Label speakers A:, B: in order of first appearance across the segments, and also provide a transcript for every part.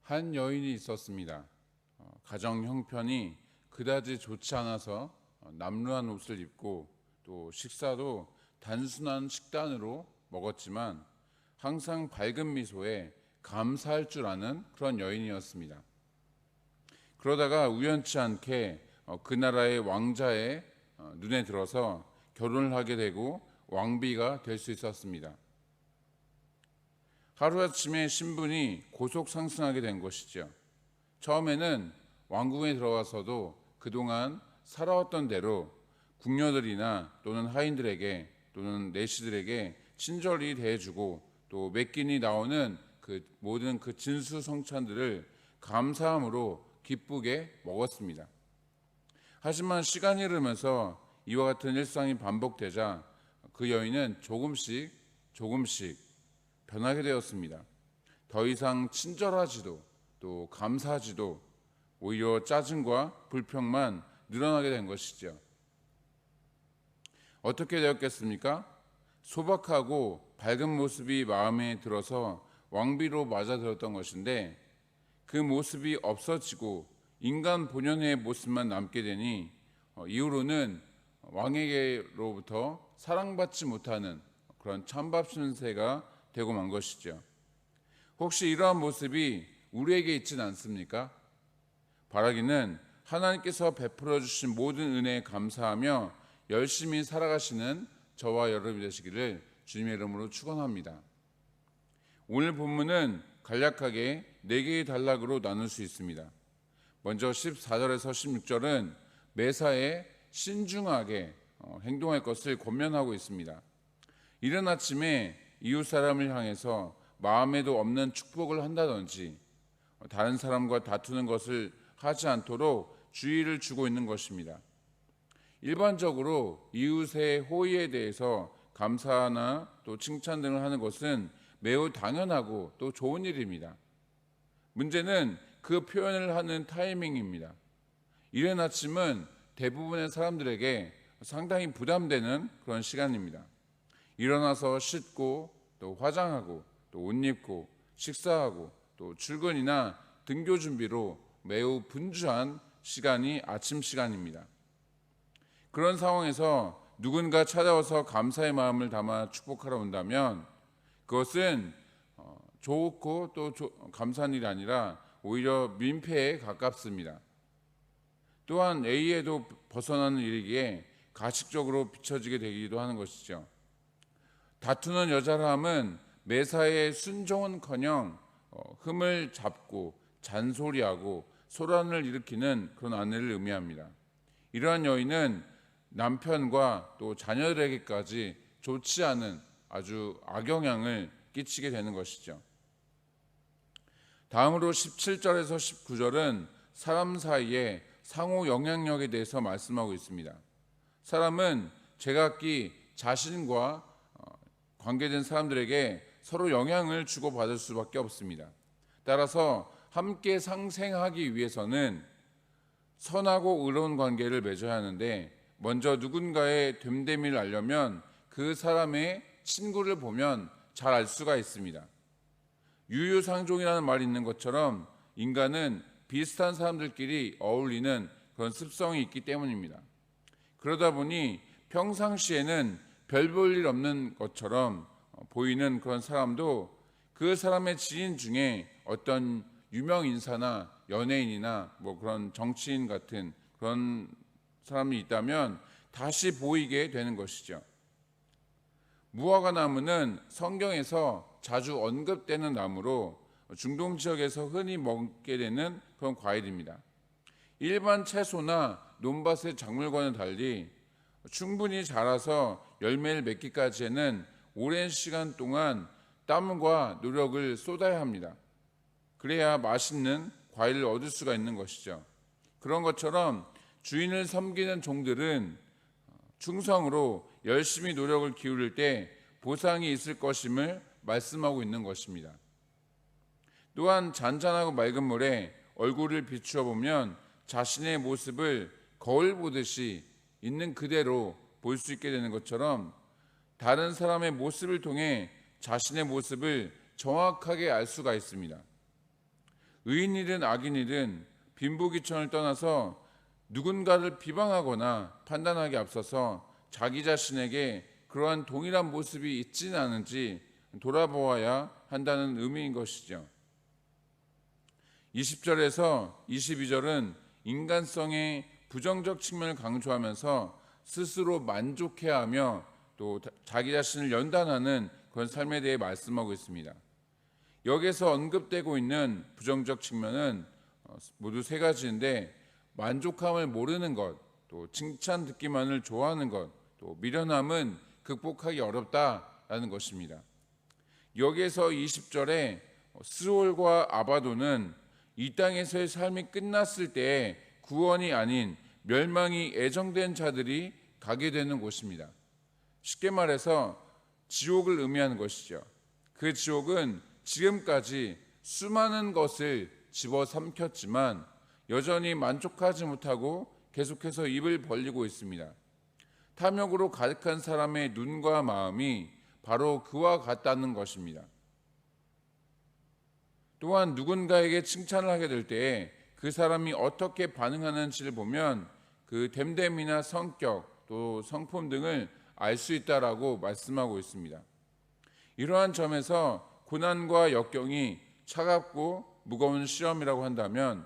A: 한 여인이 있었습니다. 가정 형편이 그다지 좋지 않아서 남루한 옷을 입고 또 식사도 단순한 식단으로 먹었지만 항상 밝은 미소에 감사할 줄 아는 그런 여인이었습니다. 그러다가 우연치 않게 그 나라의 왕자의 눈에 들어서 결혼을 하게 되고 왕비가 될 수 있었습니다. 하루아침에 신분이 고속 상승하게 된 것이죠. 처음에는 왕궁에 들어가서도 그동안 살아왔던 대로 궁녀들이나 또는 하인들에게 또는 내시들에게 친절히 대해주고 또 몇 끼니 나오는 그 모든 그 진수성찬들을 감사함으로 기쁘게 먹었습니다. 하지만 시간이 흐르면서 이와 같은 일상이 반복되자 그 여인은 조금씩 변하게 되었습니다. 더 이상 친절하지도 또 감사하지도 오히려 짜증과 불평만 늘어나게 된 것이죠. 어떻게 되었겠습니까? 소박하고 밝은 모습이 마음에 들어서 왕비로 맞아들었던 것인데 그 모습이 없어지고 인간 본연의 모습만 남게 되니 이후로는 왕에게로부터 사랑받지 못하는 그런 찬밥 신세가 되고 만 것이죠. 혹시 이러한 모습이 우리에게 있지는 않습니까? 바라기는 하나님께서 베풀어 주신 모든 은혜에 감사하며 열심히 살아가시는 저와 여러분이 되시기를 주님의 이름으로 축원합니다. 오늘 본문은 간략하게 4개의 단락으로 나눌 수 있습니다. 먼저 14절에서 16절은 매사에 신중하게 행동할 것을 권면하고 있습니다. 이른 아침에 이웃 사람을 향해서 마음에도 없는 축복을 한다든지 다른 사람과 다투는 것을 하지 않도록 주의를 주고 있는 것입니다. 일반적으로 이웃의 호의에 대해서 감사나 또 칭찬 등을 하는 것은 매우 당연하고 또 좋은 일입니다. 문제는 그 표현을 하는 타이밍입니다. 이른 아침은 대부분의 사람들에게 상당히 부담되는 그런 시간입니다. 일어나서 씻고 또 화장하고 또 옷 입고 식사하고 또 출근이나 등교 준비로 매우 분주한 시간이 아침 시간입니다. 그런 상황에서 누군가 찾아와서 감사의 마음을 담아 축복하러 온다면 그것은 좋고 또 감사한 일이 아니라 오히려 민폐에 가깝습니다. 또한 A에도 벗어나는 일이기에 가식적으로 비춰지게 되기도 하는 것이죠. 다투는 여자람은 매사에 순종은커녕 흠을 잡고 잔소리하고 소란을 일으키는 그런 아내를 의미합니다. 이러한 여인은 남편과 또 자녀들에게까지 좋지 않은 아주 악영향을 끼치게 되는 것이죠. 다음으로 17절에서 19절은 사람 사이의 상호 영향력에 대해서 말씀하고 있습니다. 사람은 제각기 자신과 관계된 사람들에게 서로 영향을 주고받을 수밖에 없습니다. 따라서 함께 상생하기 위해서는 선하고 의로운 관계를 맺어야 하는데 먼저 누군가의 됨됨이를 알려면 그 사람의 친구를 보면 잘 알 수가 있습니다. 유유상종이라는 말이 있는 것처럼 인간은 비슷한 사람들끼리 어울리는 그런 습성이 있기 때문입니다. 그러다 보니 평상시에는 별 볼 일 없는 것처럼 보이는 그런 사람도 그 사람의 지인 중에 어떤 유명 인사나 연예인이나 뭐 그런 정치인 같은 그런 사람이 있다면 다시 보이게 되는 것이죠. 무화과 나무는 성경에서 자주 언급되는 나무로 중동 지역에서 흔히 먹게 되는 그런 과일입니다. 일반 채소나 논밭의 작물과는 달리 충분히 자라서 열매를 맺기까지에는 오랜 시간 동안 땀과 노력을 쏟아야 합니다. 그래야 맛있는 과일을 얻을 수가 있는 것이죠. 그런 것처럼 주인을 섬기는 종들은 충성으로 열심히 노력을 기울일 때 보상이 있을 것임을 말씀하고 있는 것입니다. 또한 잔잔하고 맑은 물에 얼굴을 비추어 보면 자신의 모습을 거울 보듯이 있는 그대로 볼 수 있게 되는 것처럼 다른 사람의 모습을 통해 자신의 모습을 정확하게 알 수가 있습니다. 의인이든 악인이든 빈부귀천을 떠나서 누군가를 비방하거나 판단하기 앞서서 자기 자신에게 그러한 동일한 모습이 있지는 않은지 돌아보아야 한다는 의미인 것이죠. 20절에서 22절은 인간성의 부정적 측면을 강조하면서 스스로 만족해하며 또 자기 자신을 연단하는 그런 삶에 대해 말씀하고 있습니다. 여기서 언급되고 있는 부정적 측면은 모두 세 가지인데, 만족함을 모르는 것, 또 칭찬 듣기만을 좋아하는 것, 또 미련함은 극복하기 어렵다라는 것입니다. 여기에서 20절에 스올과 아바도는 이 땅에서의 삶이 끝났을 때에 구원이 아닌 멸망이 예정된 자들이 가게 되는 곳입니다. 쉽게 말해서 지옥을 의미하는 것이죠. 그 지옥은 지금까지 수많은 것을 집어삼켰지만 여전히 만족하지 못하고 계속해서 입을 벌리고 있습니다. 탐욕으로 가득한 사람의 눈과 마음이 바로 그와 같다는 것입니다. 또한 누군가에게 칭찬을 하게 될 때에 그 사람이 어떻게 반응하는지를 보면 그 됨됨이나 성격 또 성품 등을 알 수 있다라고 말씀하고 있습니다. 이러한 점에서 고난과 역경이 차갑고 무거운 시험이라고 한다면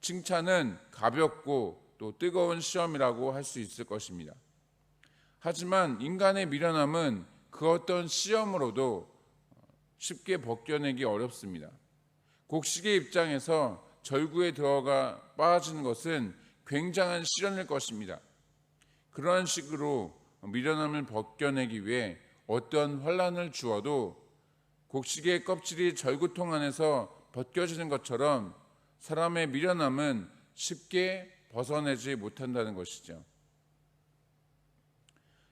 A: 칭찬은 가볍고 또 뜨거운 시험이라고 할 수 있을 것입니다. 하지만 인간의 미련함은 그 어떤 시험으로도 쉽게 벗겨내기 어렵습니다. 곡식의 입장에서 절구에 들어가 빠지는 것은 굉장한 시련일 것입니다. 그러한 식으로 미련함을 벗겨내기 위해 어떤 환난을 주어도 곡식의 껍질이 절구통 안에서 벗겨지는 것처럼 사람의 미련함은 쉽게 벗어내지 못한다는 것이죠.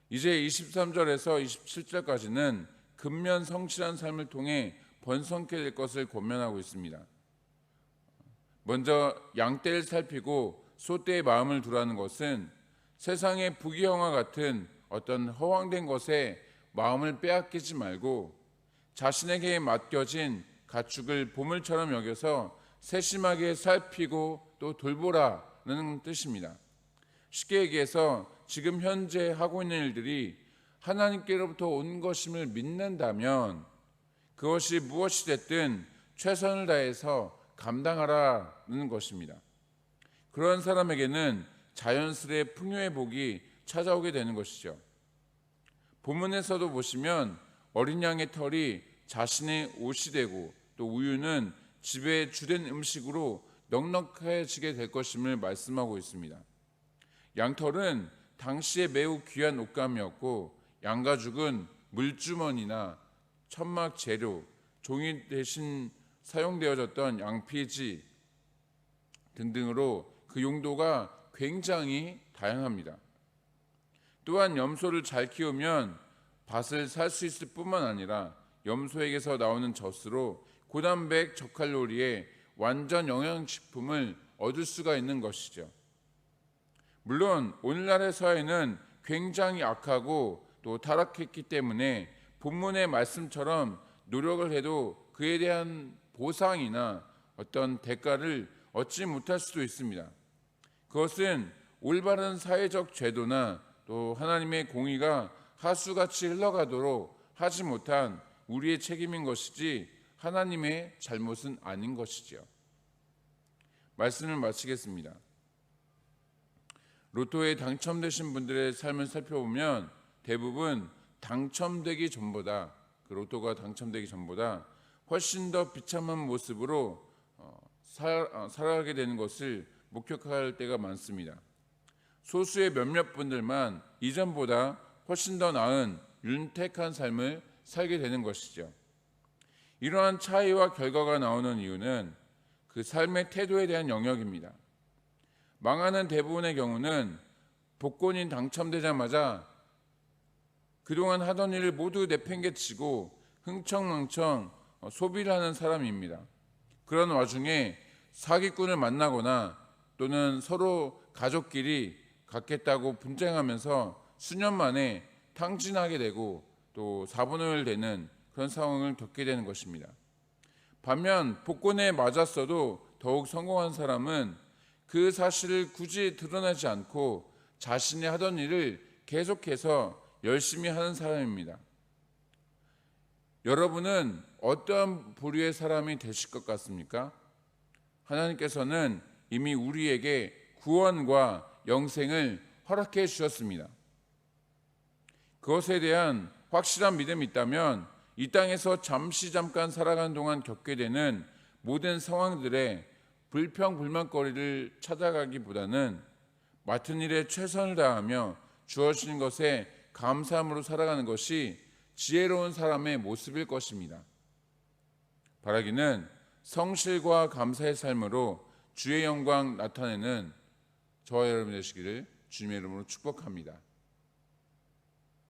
A: 이제 23절에서 27절까지는 근면 성실한 삶을 통해 번성케 될 것을 권면하고 있습니다. 먼저 양떼를 살피고 소떼의 마음을 두라는 것은 세상의 부귀영화 같은 어떤 허황된 것에 마음을 빼앗기지 말고 자신에게 맡겨진 가축을 보물처럼 여겨서 세심하게 살피고 또 돌보라는 뜻입니다. 쉽게 얘기해서 지금 현재 하고 있는 일들이 하나님께로부터 온 것임을 믿는다면 그것이 무엇이 됐든 최선을 다해서 감당하라는 것입니다. 그런 사람에게는 자연스레 풍요의 복이 찾아오게 되는 것이죠. 본문에서도 보시면 어린 양의 털이 자신의 옷이 되고 또 우유는 집의 주된 음식으로 넉넉해지게 될 것임을 말씀하고 있습니다. 양털은 당시에 매우 귀한 옷감이었고 양가죽은 물주머니나 천막 재료, 종이 대신 사용되어졌던 양피지 등등으로 그 용도가 굉장히 다양합니다. 또한 염소를 잘 키우면 밭을 살 수 있을 뿐만 아니라 염소에게서 나오는 젖으로 고단백 저칼로리의 완전 영양식품을 얻을 수가 있는 것이죠. 물론 오늘날의 사회는 굉장히 악하고 또 타락했기 때문에 본문의 말씀처럼 노력을 해도 그에 대한 보상이나 어떤 대가를 얻지 못할 수도 있습니다. 그것은 올바른 사회적 제도나 또 하나님의 공의가 하수같이 흘러가도록 하지 못한 우리의 책임인 것이지 하나님의 잘못은 아닌 것이죠. 말씀을 마치겠습니다. 로또에 당첨되신 분들의 삶을 살펴보면 대부분 당첨되기 전보다, 그 로또가 당첨되기 전보다 훨씬 더 비참한 모습으로 살아가게 되는 것을 목격할 때가 많습니다. 소수의 몇몇 분들만 이전보다 훨씬 더 나은 윤택한 삶을 살게 되는 것이죠. 이러한 차이와 결과가 나오는 이유는 그 삶의 태도에 대한 영역입니다. 망하는 대부분의 경우는 복권이 당첨되자마자 그동안 하던 일을 모두 내팽개치고 흥청망청 소비를 하는 사람입니다. 그런 와중에 사기꾼을 만나거나 또는 서로 가족끼리 갖겠다고 분쟁하면서 수년 만에 탕진하게 되고 또 사분을 되는 그런 상황을 겪게 되는 것입니다. 반면 복권에 맞았어도 더욱 성공한 사람은 그 사실을 굳이 드러내지 않고 자신이 하던 일을 계속해서 열심히 하는 사람입니다. 여러분은 어떤 부류의 사람이 되실 것 같습니까? 하나님께서는 이미 우리에게 구원과 영생을 허락해 주셨습니다. 그것에 대한 확실한 믿음이 있다면 이 땅에서 잠깐 살아가는 동안 겪게 되는 모든 상황들의 불평불만거리를 찾아가기보다는 맡은 일에 최선을 다하며 주어진 것에 감사함으로 살아가는 것이 지혜로운 사람의 모습일 것입니다. 바라기는 성실과 감사의 삶으로 주의 영광 나타내는 저와 여러분 되시기를 주님의 이름으로 축복합니다.